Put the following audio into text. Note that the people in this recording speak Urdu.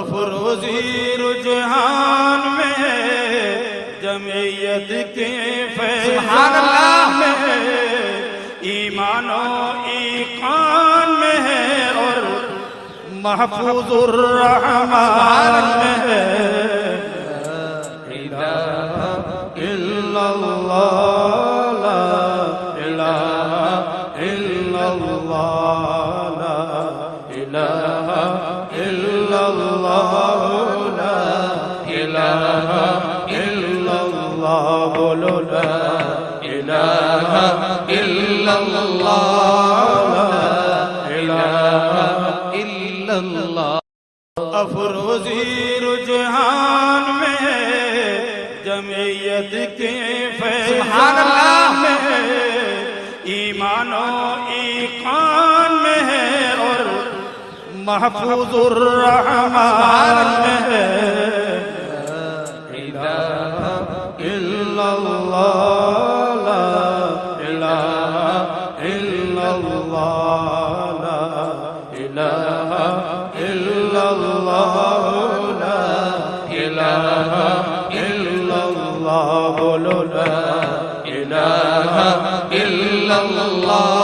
افروزی رجحان میں جمعیت کے فیضان میں ایمان و ایقان میں ہے اور محفوظ الرحمن میں ہے الہ الا اللہ لا الہ الا اللہ لا الہ الا اللہ لا الہ الا اللہ بولو لا الہ الا اللہ لا الہ الا اللہ افروزی رجحان میں جمعیت کے فیضان میں ایمان و ایقان میں ہے اور محفوظ الرحمن میں ہے الہ الا اللہ لا الہ الا اللہ لا الہ الا اللہ لا الہ الا اللہ بولو لا الہ الا اللہ